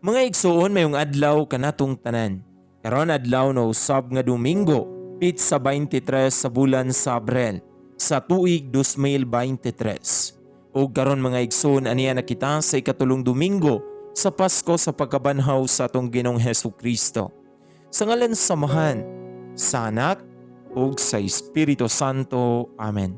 Mga igsuon mayong adlaw kanatong tanan. Karon adlaw na usab nga Domingo, pit sa 23 sa bulan sa Abril, sa tuig 2023. Ug karon mga igsoon aniya nakita sa ikatulong Domingo sa Pasko sa pagkabanhaw sa atong Ginoong Hesukristo. Sa ngalan sa Amahan, sa Anak, ug sa Espiritu Santo. Amen.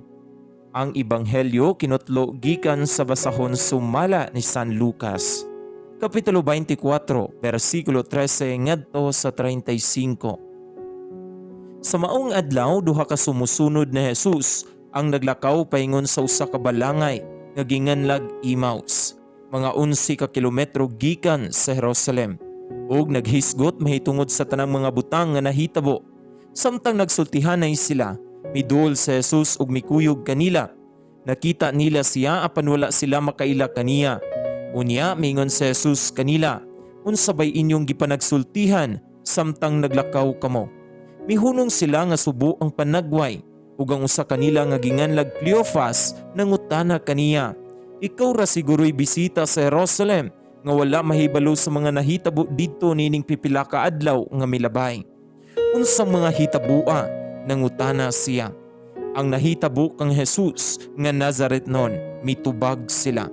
Ang Ebanghelyo kinutlo gikan sa basahon sumala ni San Lucas. Kapitulo 24, versikulo 13 ngadto sa 35. Sa maong adlaw duha ka sumusunod na Jesus ang naglakaw paingon sa usa ka balangay nga ginganlag Emmaus, mga 11 ka kilometro gikan sa Jerusalem, ug naghisgot mahitungod sa tanang mga butang nga nahitabo. Samtang nagsultihanay sila, midul sa Jesus ug mikuyog kanila. Nakita nila siya apan wala sila makaila kaniya. Unya mingon si Jesus kanila, unsa bay inyong gipanagsultihan samtang naglakaw kamo? Mihunong sila nga subo ang panagway, ug ang usa kanila nga ginganlag Cleophas nangutana kaniya, ikaw ra siguro'y bisita sa Jerusalem nga wala mahibalo sa mga nahitabo didto nining pipila ka adlaw nga milabay. Unsang mga hitabua? Nangutana siya. Ang nahitabo kang Jesus nga Nazaretnon, mitubag sila.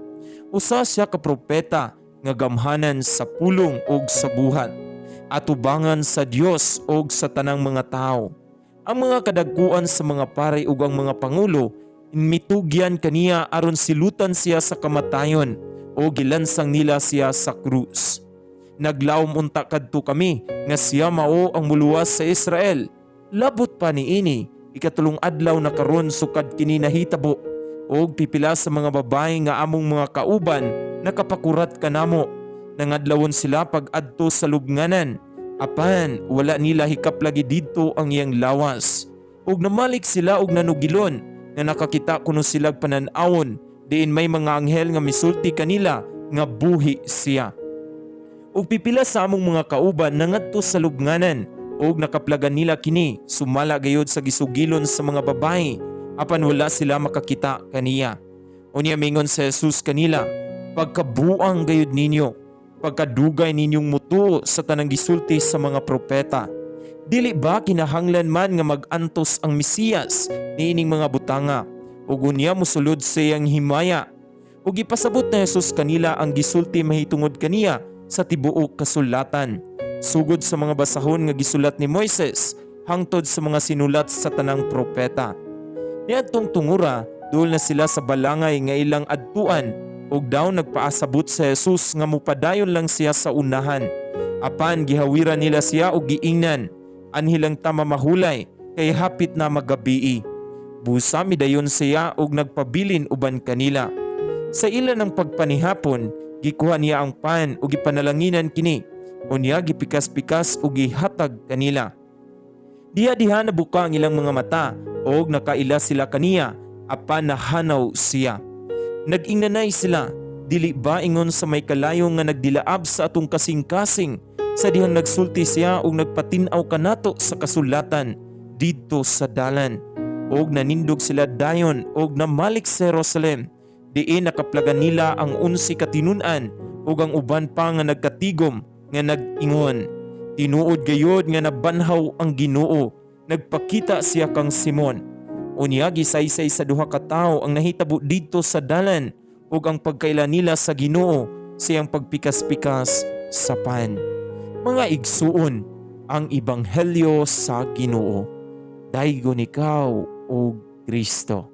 Usa siya ka propeta nga gamhanan sa pulong ug sa buhat, atubangan sa Dios ug sa tanang mga tao. Ang mga kadagkuan sa mga pari ug ang mga pangulo mitugyan kaniya aron silutan siya sa kamatayon o gilansang nila siya sa krus. Naglawom unta kadto kami nga siya mao ang muluwas sa Israel. Labot pa niini, ikatulong adlaw na karon sukad kini nahitabo, og pipila sa mga babae nga among mga kauban nakapakurat kanamo. Nangadlawon sila pag-adto sa lubnganan, apan wala nila hikap lagi didto ang iyang lawas. Og namalik sila og nanugilon nga nakakita kuno silag panan-awon diin may mga anghel nga misulti kanila nga buhi siya. Og pipila sa among mga kauban nangadto sa lubnganan, og nakaplagan nila kini sumala gayod sa gisugilon sa mga babae, apan wala sila makakita kaniya. Unya mingon si Jesus kanila, pagkabuang gayud ninyo, pagkadugay ninyong mutuo sa tanang gisulti sa mga propeta. Dili ba kinahanglan man nga mag-antos ang Mesiyas niining mga butanga, ug unya mosulod sa iyang himaya? Ug ipasabot na Jesus kanila ang gisulti mahitungod kaniya sa tibuok kasulatan, sugod sa mga basahon nga gisulat ni Moises hangtod sa mga sinulat sa tanang propeta. Niadtong tungura, duol na sila sa balangay nga ilang adtuan, ug daw nagpaasabot sa Jesus nga mupadayon lang siya sa unahan. Apan gihawiran nila siya og giingnan, anhilang ta mamahulay kay hapit na magabii. Busa midayon siya og nagpabilin uban kanila. Sa ila ng pagpanihapon, gikuha niya ang pan ug gipanalanginan kini. Unya gipikas-pikas ug gihatag kanila. Diha-diha nabuka ang ilang mga mata og nakaila sila kaniya, apan nahanaw siya. Nag-ingnanay sila, dili ba ingon sa may kalayo nga nagdilaab sa atong kasing-kasing sa dihang nagsulti siya og nagpatin-aw kanato sa kasulatan didto sa dalan. Og nanindog sila dayon og namalik sa Jerusalem, diin nakaplagan nila ang 11 katinun-an ug ang uban pa nga nagkatigom nga nag-ingon, tinuod gayod nga nabanhaw ang Ginoo, nagpakita siya kang Simon. Unya gisaysay sa duha ka tawo ang nahitabo didto sa dalan ug ang pagkaila nila sa Ginoo siyang pagpikas-pikas sa pan. Mga igsuon, ang Ebanghelyo sa Ginoo. Daygon ikaw, O Kristo.